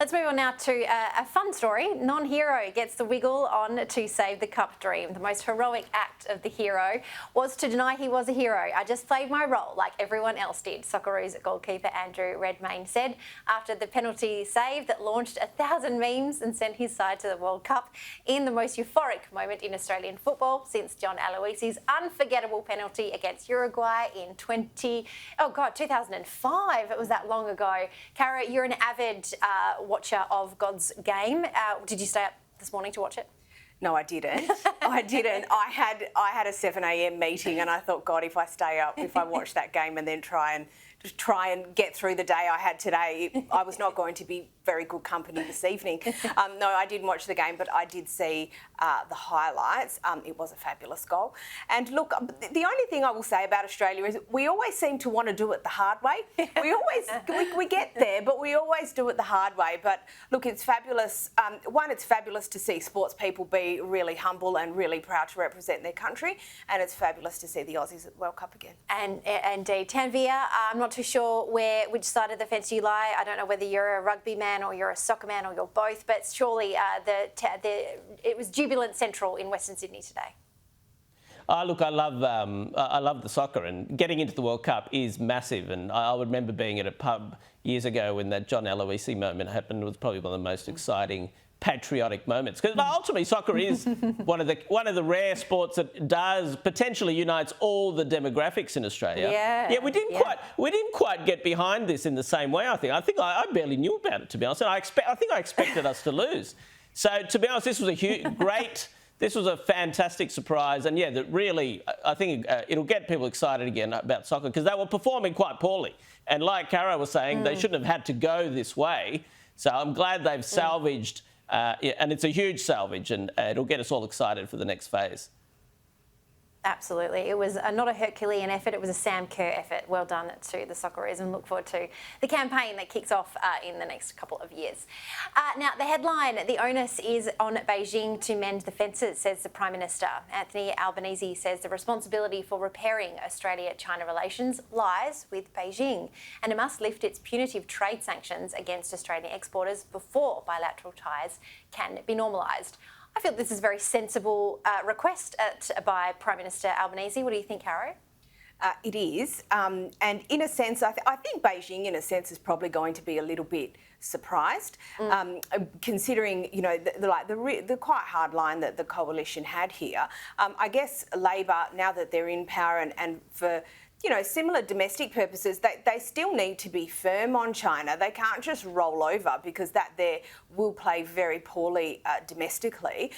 Let's move on now to a fun story. Non-hero gets the wiggle on to save the cup dream. The most heroic act of the hero was to deny he was a hero. I just played my role like everyone else did, Socceroos goalkeeper Andrew Redmayne said after the penalty save that launched 1,000 memes and sent his side to the World Cup in the most euphoric moment in Australian football since John Aloisi's unforgettable penalty against Uruguay in 2005. It was that long ago. Cara, you're an avid watcher of God's game. Did you stay up this morning to watch it? No, I didn't. I didn't. I had a 7 a.m. meeting, and I thought, God, if I stay up, if I watch that game and then try and get through the day I had today, I was not going to be very good company this evening. No, I didn't watch the game, but I did see the highlights. It was a fabulous goal. And look, the only thing I will say about Australia is we always seem to want to do it the hard way. We get there, but we always do it the hard way. But look, it's fabulous. One, it's fabulous to see sports people be really humble and really proud to represent their country. And it's fabulous to see the Aussies at the World Cup again. And indeed. Tanveer, I'm not too sure which side of the fence you lie. I don't know whether you're a rugby man or you're a soccer man or you're both, but surely it was jubilant central in Western Sydney today. Look, I love the soccer, and getting into the World Cup is massive. And I would remember being at a pub years ago when that John Aloisi moment happened. It was probably one of the most exciting patriotic moments, because ultimately soccer is one of the rare sports that does potentially unites all the demographics in Australia. Yeah, we didn't quite get behind this in the same way. I think I barely knew about it, to be honest. And I think I expected us to lose. So to be honest, this was this was a fantastic surprise, and yeah, that really I think it'll get people excited again about soccer, because they were performing quite poorly, and like Cara was saying, they shouldn't have had to go this way. So I'm glad they've salvaged. And it's a huge salvage, and it'll get us all excited for the next phase. Absolutely. It was not a Herculean effort, it was a Sam Kerr effort. Well done to the Socceroos, and look forward to the campaign that kicks off in the next couple of years. Now, the headline, the onus is on Beijing to mend the fences, says the Prime Minister. Anthony Albanese says the responsibility for repairing Australia-China relations lies with Beijing, and it must lift its punitive trade sanctions against Australian exporters before bilateral ties can be normalised. I feel this is a very sensible request by Prime Minister Albanese. What do you think, Caro? It is, and in a sense, I think Beijing, in a sense, is probably going to be a little bit surprised, considering the quite hard line that the coalition had here. I guess Labor, now that they're in power, and for similar domestic purposes, they still need to be firm on China. They can't just roll over, because that there will play very poorly domestically.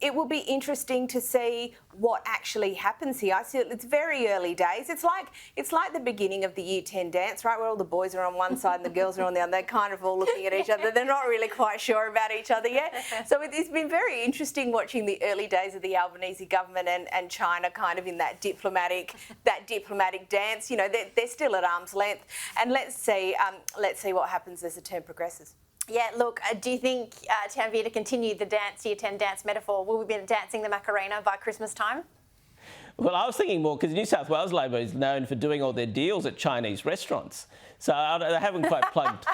It will be interesting to see what actually happens here. I see it's very early days. It's like the beginning of the Year 10 dance, right, where all the boys are on one side and the girls are on the other. They're kind of all looking at each other. They're not really quite sure about each other yet. So it's been very interesting watching the early days of the Albanese government and China kind of in that diplomatic dance. They're still at arm's length, and let's see what happens as the term progresses. Yeah, look, do you think, Tanveer, to continue the Year 10 dance metaphor, will we be dancing the Macarena by Christmas time? Well, I was thinking more because New South Wales Labor is known for doing all their deals at Chinese restaurants. So they haven't quite plugged...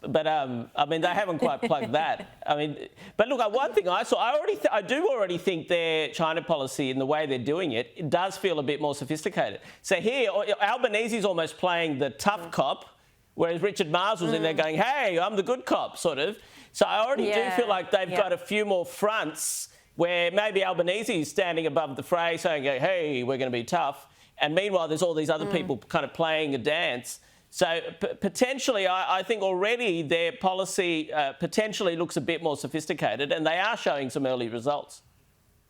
But, they haven't quite plugged that. But look, one thing I saw, I do already think their China policy and the way they're doing it does feel a bit more sophisticated. So here, Albanese's almost playing the tough cop, whereas Richard Marles was in there going, hey, I'm the good cop, sort of. So I already do feel like they've got a few more fronts where maybe Albanese is standing above the fray saying, hey, we're going to be tough. And meanwhile, there's all these other people kind of playing a dance. So potentially, I think already their policy potentially looks a bit more sophisticated, and they are showing some early results.